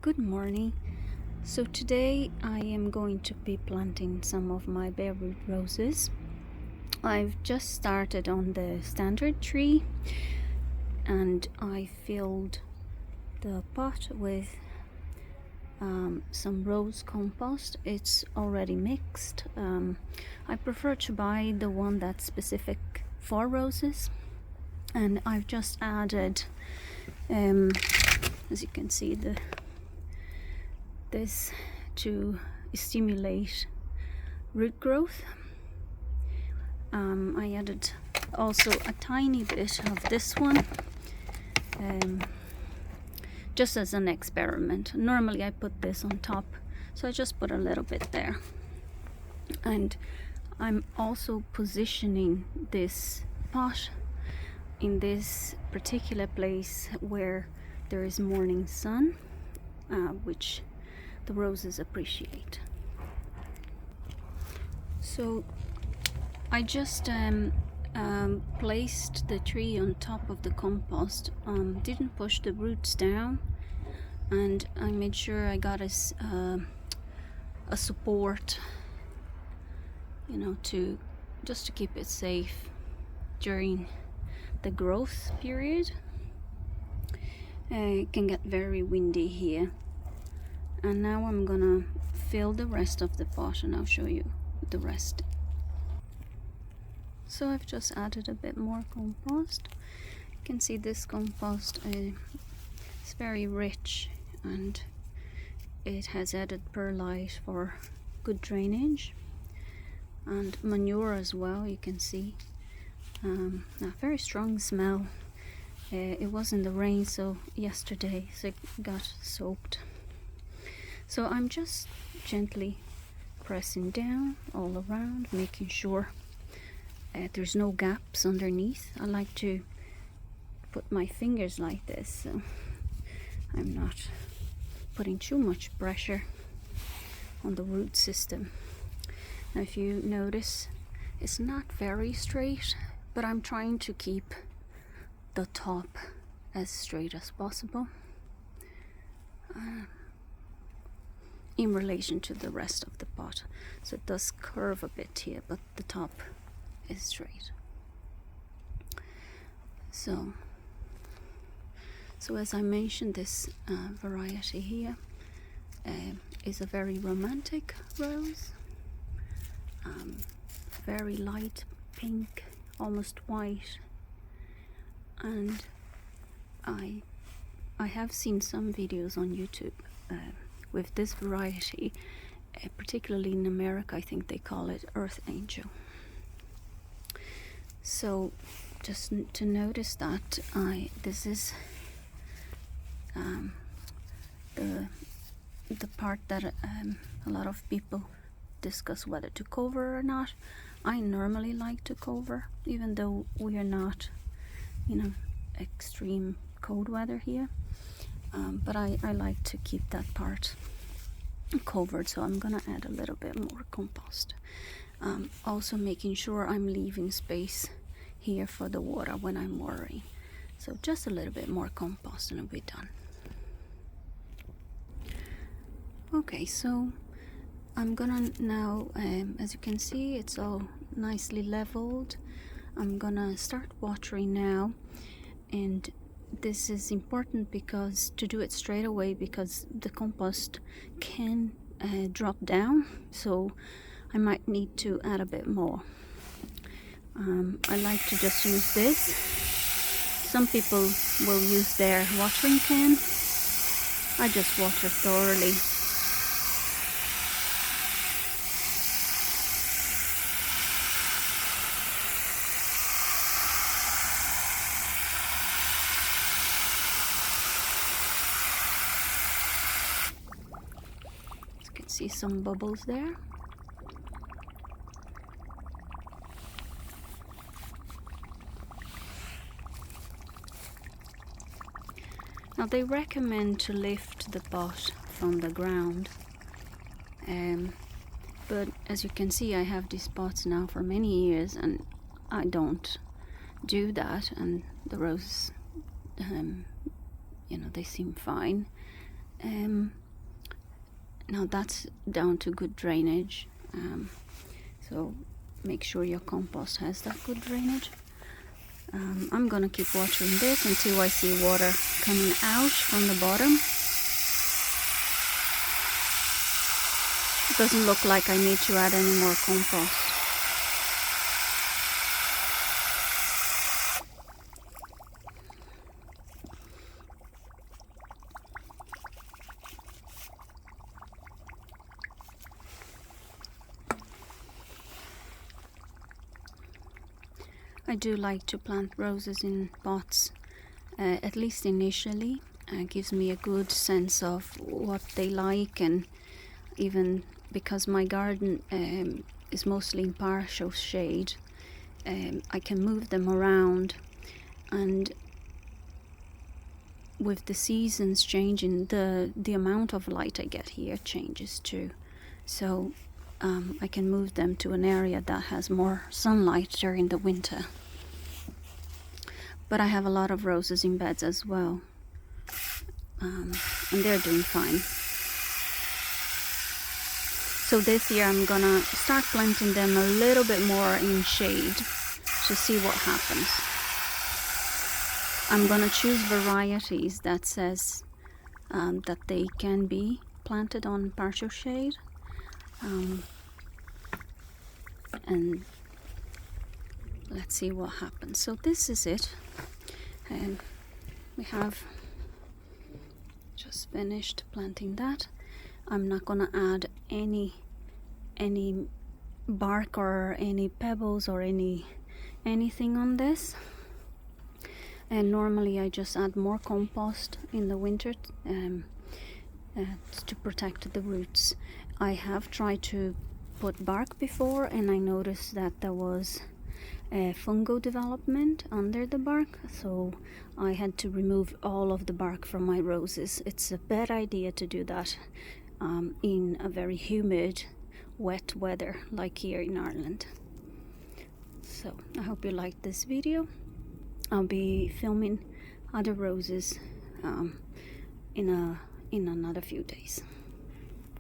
Good morning. So today I am going to be planting some of my bare root roses. I've just started on the standard tree and I filled the pot with some rose compost. It's already mixed. I prefer to buy the one that's specific for roses, and I've just added as you can see this to stimulate root growth. I added also a tiny bit of this one just as an experiment. Normally I put this on top, so I just put a little bit there. And I'm also positioning this pot in this particular place where there is morning sun, which the roses appreciate. So I just placed the tree on top of the compost, didn't push the roots down, and I made sure I got a support, to just to keep it safe during the growth period. It can get very windy here. And now I'm gonna fill the rest of the pot and I'll show you the rest. So I've just added a bit more compost. You can see this compost is very rich and it has added perlite for good drainage and manure as well. You can see a very strong smell. It was in the rain yesterday, so it got soaked. So I'm just gently pressing down all around, making sure there's no gaps underneath. I like to put my fingers like this, so I'm not putting too much pressure on the root system. Now if you notice, it's not very straight, but I'm trying to keep the top as straight as possible in relation to the rest of the pot. So it does curve a bit here, but the top is straight. So as I mentioned, this variety here is a very romantic rose, very light pink, almost white, and I have seen some videos on YouTube with this variety, particularly in America. I think they call it Earth Angel. So just to notice that this is the part that a lot of people discuss whether to cover or not. I normally like to cover, even though we are not, extreme cold weather here. But I like to keep that part covered, so I'm gonna add a little bit more compost. Also making sure I'm leaving space here for the water when I'm watering. So just a little bit more compost and I'll be done. Okay, so I'm gonna now, as you can see, it's all nicely leveled. I'm gonna start watering now, and this is important because to do it straight away, because the compost can drop down, so I might need to add a bit more. I like to just use this. Some people will use their watering can. I just water thoroughly. You can see some bubbles there. Now they recommend to lift the pot from the ground, but as you can see, I have these pots now for many years and I don't do that, and the roses, they seem fine. Now that's down to good drainage, so make sure your compost has that good drainage. I'm gonna keep watering this until I see water coming out from the bottom. It doesn't look like I need to add any more compost. I do like to plant roses in pots, at least initially. Gives me a good sense of what they like, and even because my garden is mostly in partial shade, I can move them around, and with the seasons changing, the amount of light I get here changes too. So I can move them to an area that has more sunlight during the winter. But I have a lot of roses in beds as well, and they're doing fine. So this year I'm gonna start planting them a little bit more in shade to see what happens. I'm gonna choose varieties that says that they can be planted on partial shade, and let's see what happens. So this is it, and we have just finished planting that. I'm not gonna add any bark or any pebbles or anything on this. And normally I just add more compost in the winter to protect the roots. I have tried to put bark before, and I noticed that there was fungal development under the bark, so I had to remove all of the bark from my roses. It's a bad idea to do that in a very humid, wet weather like here in Ireland. So I hope you liked this video. I'll be filming other roses in another few days.